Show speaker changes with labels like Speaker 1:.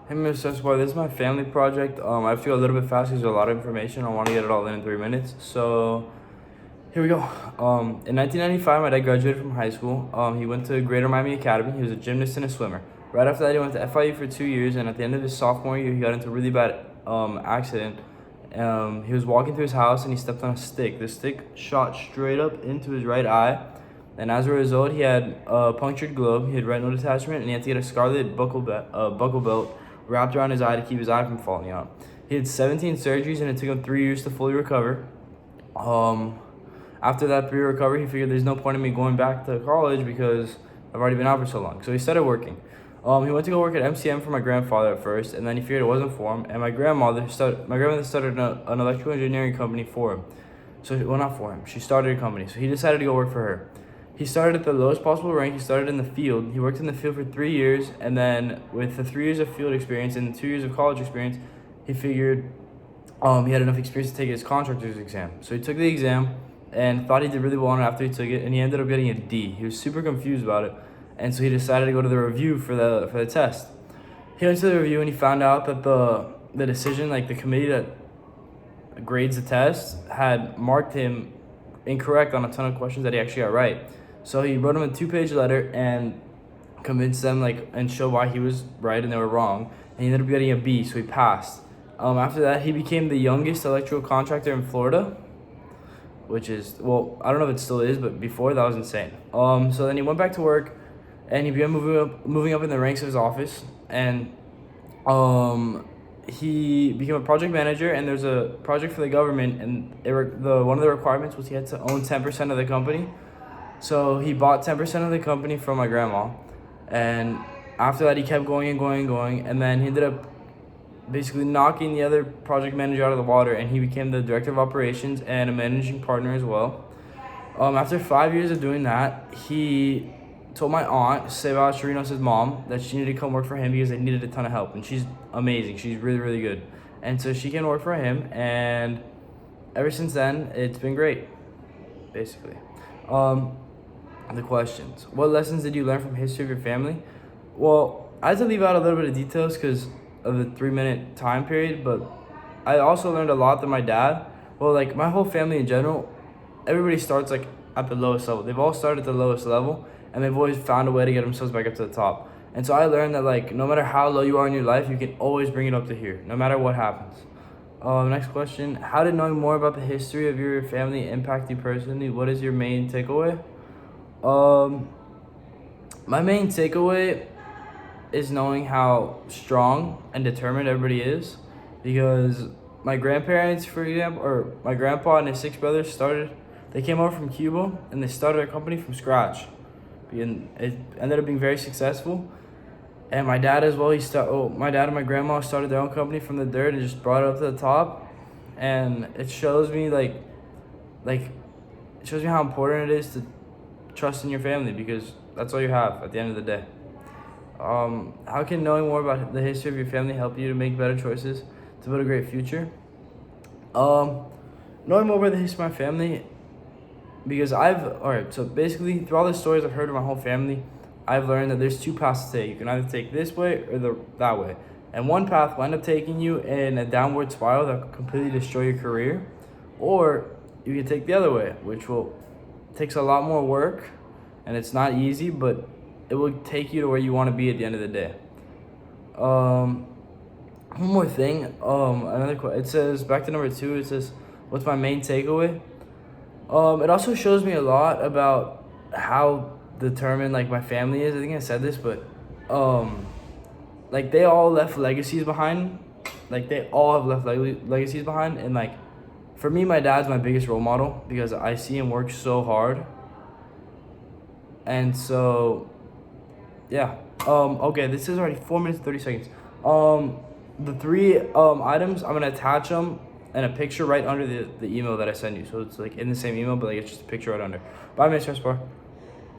Speaker 1: Hey, Mr. Escobar, this is my family project. I have to go a little bit fast because there's a lot of information. I want to get it all in 3 minutes. So, here we go. In 1995, my dad graduated from high school. He went to Greater Miami Academy. He was a gymnast and a swimmer. Right after that, he went to FIU for 2 years, and at the end of his sophomore year, he got into a really bad accident. He was walking through his house and he stepped on a stick. The stick shot straight up into his right eye, and as a result, he had a punctured globe, he had retinal detachment, and he had to get a scarlet buckle belt wrapped around his eye to keep his eye from falling out. He had 17 surgeries, and it took him 3 years to fully recover. Um, After that recovery, he figured there's no point in me going back to college because I've already been out for so long. So he started working. He went to go work at MCM for my grandfather at first, and then he figured it wasn't for him. And my grandmother started an electrical engineering company for him. So, well, not for him. She started a company, so he decided to go work for her. He started at the lowest possible rank. He started in the field. He worked in the field for 3 years, and then with the 3 years of field experience and the 2 years of college experience, he figured he had enough experience to take his contractor's exam. So he took the exam and thought he did really well on it after he took it, and he ended up getting a D. He was super confused about it, and so he decided to go to the review for the test. He went to the review and he found out that the decision, like the committee that grades the test, had marked him incorrect on a ton of questions that he actually got right. So he wrote him a 2-page letter and convinced them and showed why he was right and they were wrong. And he ended up getting a B, so he passed. After that, he became the youngest electrical contractor in Florida, which is, well, I don't know if it still is, but before that was insane. So then he went back to work, and he began moving up in the ranks of his office, and he became a project manager. And there's a project for the government, and one of the requirements was he had to own 10% of the company. So he bought 10% of the company from my grandma, and after that he kept going and going and going, and then he ended up basically knocking the other project manager out of the water, and he became the director of operations and a managing partner as well. After 5 years of doing that, he told my aunt, Seva Chirinos' mom, that she needed to come work for him because they needed a ton of help, and she's amazing. She's really, really good. And so she came work for him, and ever since then, it's been great, basically. The questions. What lessons did you learn from history of your family? Well, I had to leave out a little bit of details because of the 3-minute time period, but I also learned a lot that my dad, well, like my whole family in general, everybody starts like at the lowest level. They've all started at the lowest level, and they've always found a way to get themselves back up to the top. And so I learned that like no matter how low you are in your life, you can always bring it up to here, no matter what happens. Next question. How did knowing more about the history of your family impact you personally? What is your main takeaway? My main takeaway is knowing how strong and determined everybody is, because my grandparents, for example, or my grandpa and his 6 brothers they came over from Cuba and they started a company from scratch, and it ended up being very successful. And my dad as well, my dad and my grandma started their own company from the dirt and just brought it up to the top. And it shows me it shows me how important it is to trust in your family, because that's all you have at the end of the day. How can knowing more about the history of your family help you to make better choices to build a great future? Knowing more about the history of my family, because so basically through all the stories I've heard of my whole family, I've learned that there's 2 paths to take. You can either take this way or that way. And one path will end up taking you in a downward spiral that will completely destroy your career, or you can take the other way, which takes a lot more work, and it's not easy, but it will take you to where you want to be at the end of the day. One more thing. It says, back to number 2. It says, what's my main takeaway? It also shows me a lot about how determined like my family is. I think I said this, but like they all left legacies behind. Like they all have left legacies behind, and like for me, my dad's my biggest role model because I see him work so hard. And so, yeah. Okay, this is already 4 minutes, 30 seconds. The 3 items, I'm gonna attach them and a picture right under the email that I send you. So it's like in the same email, but like it's just a picture right under. Bye, Mr. Spar.